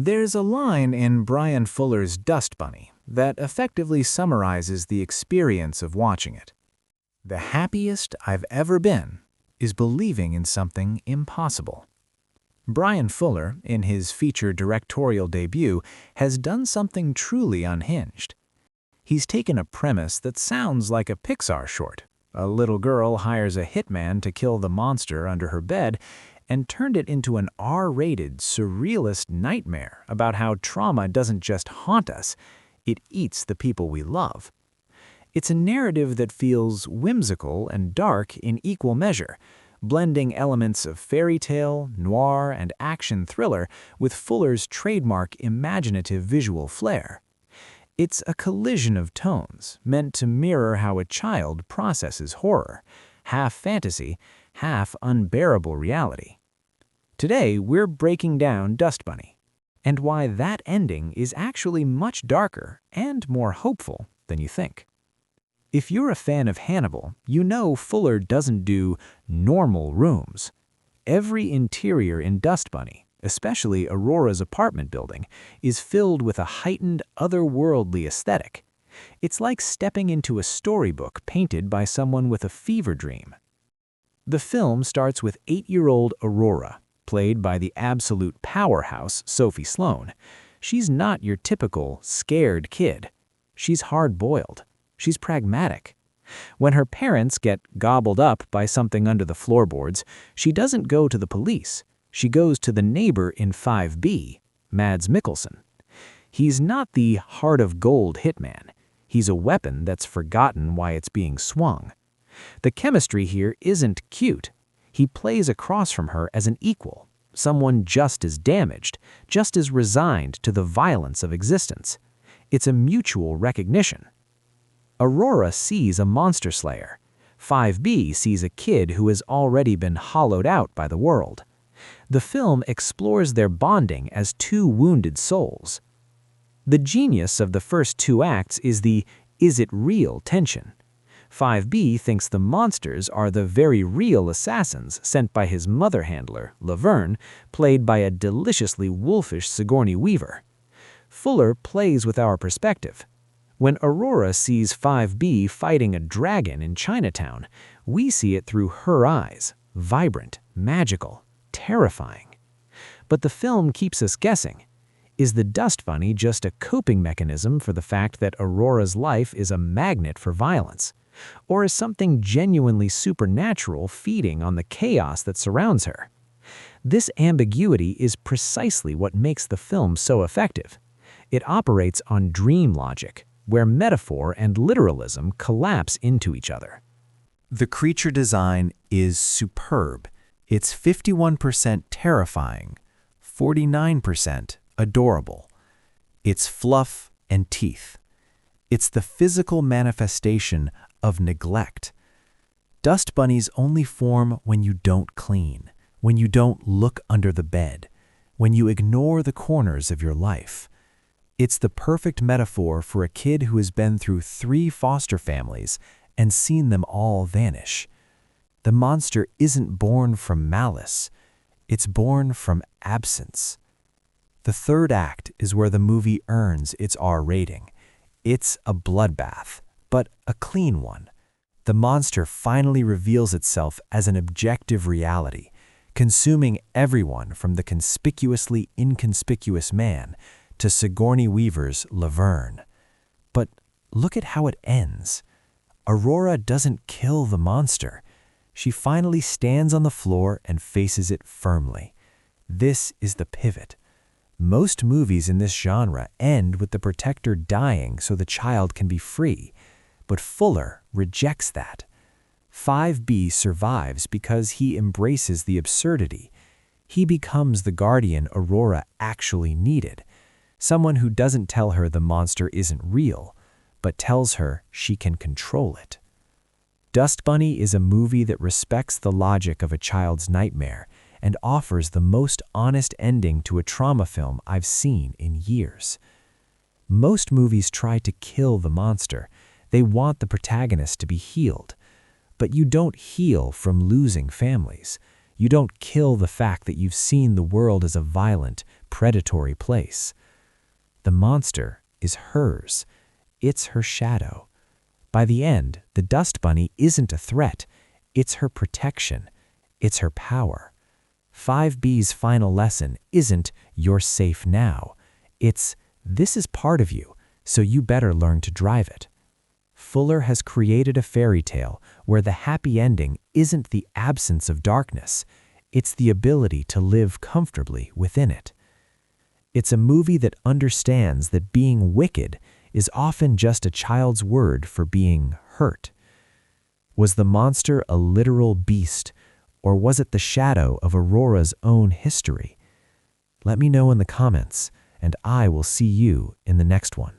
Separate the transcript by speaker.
Speaker 1: There's a line in Brian Fuller's Dust Bunny that effectively summarizes the experience of watching it. The happiest I've ever been is believing in something impossible. Brian Fuller, in his feature directorial debut, has done something truly unhinged. He's taken a premise that sounds like a Pixar short. A little girl hires a hitman to kill the monster under her bed and turned it into an R-rated, surrealist nightmare about how trauma doesn't just haunt us, it eats the people we love. It's a narrative that feels whimsical and dark in equal measure, blending elements of fairy tale, noir, and action thriller with Fuller's trademark imaginative visual flair. It's a collision of tones meant to mirror how a child processes horror, half fantasy, half unbearable reality. Today, we're breaking down Dust Bunny, and why that ending is actually much darker and more hopeful than you think. If you're a fan of Hannibal, you know Fuller doesn't do normal rooms. Every interior in Dust Bunny, especially Aurora's apartment building, is filled with a heightened, otherworldly aesthetic. It's like stepping into a storybook painted by someone with a fever dream. The film starts with 8-year-old Aurora, played by the absolute powerhouse Sophie Sloane. She's not your typical scared kid. She's hard-boiled. She's pragmatic. When her parents get gobbled up by something under the floorboards, she doesn't go to the police. She goes to the neighbor in 5B, Mads Mikkelsen. He's not the heart of gold hitman. He's a weapon that's forgotten why it's being swung. The chemistry here isn't cute. He plays across from her as an equal, someone just as damaged, just as resigned to the violence of existence. It's a mutual recognition. Aurora sees a monster slayer. 5B sees a kid who has already been hollowed out by the world. The film explores their bonding as two wounded souls. The genius of the first two acts is the "is it real" tension. 5B thinks the monsters are the very real assassins sent by his mother handler, Laverne, played by a deliciously wolfish Sigourney Weaver. Fuller plays with our perspective. When Aurora sees 5B fighting a dragon in Chinatown, we see it through her eyes, vibrant, magical, terrifying. But the film keeps us guessing. Is the Dust Bunny just a coping mechanism for the fact that Aurora's life is a magnet for violence? Or is something genuinely supernatural feeding on the chaos that surrounds her? This ambiguity is precisely what makes the film so effective. It operates on dream logic, where metaphor and literalism collapse into each other.
Speaker 2: The creature design is superb. It's 51% terrifying, 49% adorable. It's fluff and teeth. It's the physical manifestation of neglect. Dust bunnies only form when you don't clean, when you don't look under the bed, when you ignore the corners of your life. It's the perfect metaphor for a kid who has been through 3 foster families and seen them all vanish. The monster isn't born from malice. It's born from absence. The third act is where the movie earns its R rating. It's a bloodbath, but a clean one. The monster finally reveals itself as an objective reality, consuming everyone from the conspicuously inconspicuous man to Sigourney Weaver's Laverne. But look at how it ends. Aurora doesn't kill the monster. She finally stands on the floor and faces it firmly. This is the pivot. Most movies in this genre end with the protector dying so the child can be free, but Fuller rejects that. 5B survives because he embraces the absurdity. He becomes the guardian Aurora actually needed. Someone who doesn't tell her the monster isn't real, but tells her she can control it. Dust Bunny is a movie that respects the logic of a child's nightmare and offers the most honest ending to a trauma film I've seen in years. Most movies try to kill the monster. They want the protagonist to be healed. But you don't heal from losing families. You don't kill the fact that you've seen the world as a violent, predatory place. The monster is hers. It's her shadow. By the end, the dust bunny isn't a threat. It's her protection. It's her power. 5B's final lesson isn't "you're safe now." It's "this is part of you, so you better learn to drive it." Fuller has created a fairy tale where the happy ending isn't the absence of darkness. It's the ability to live comfortably within it. It's a movie that understands that being wicked is often just a child's word for being hurt. Was the monster a literal beast, or was it the shadow of Aurora's own history? Let me know in the comments, and I will see you in the next one.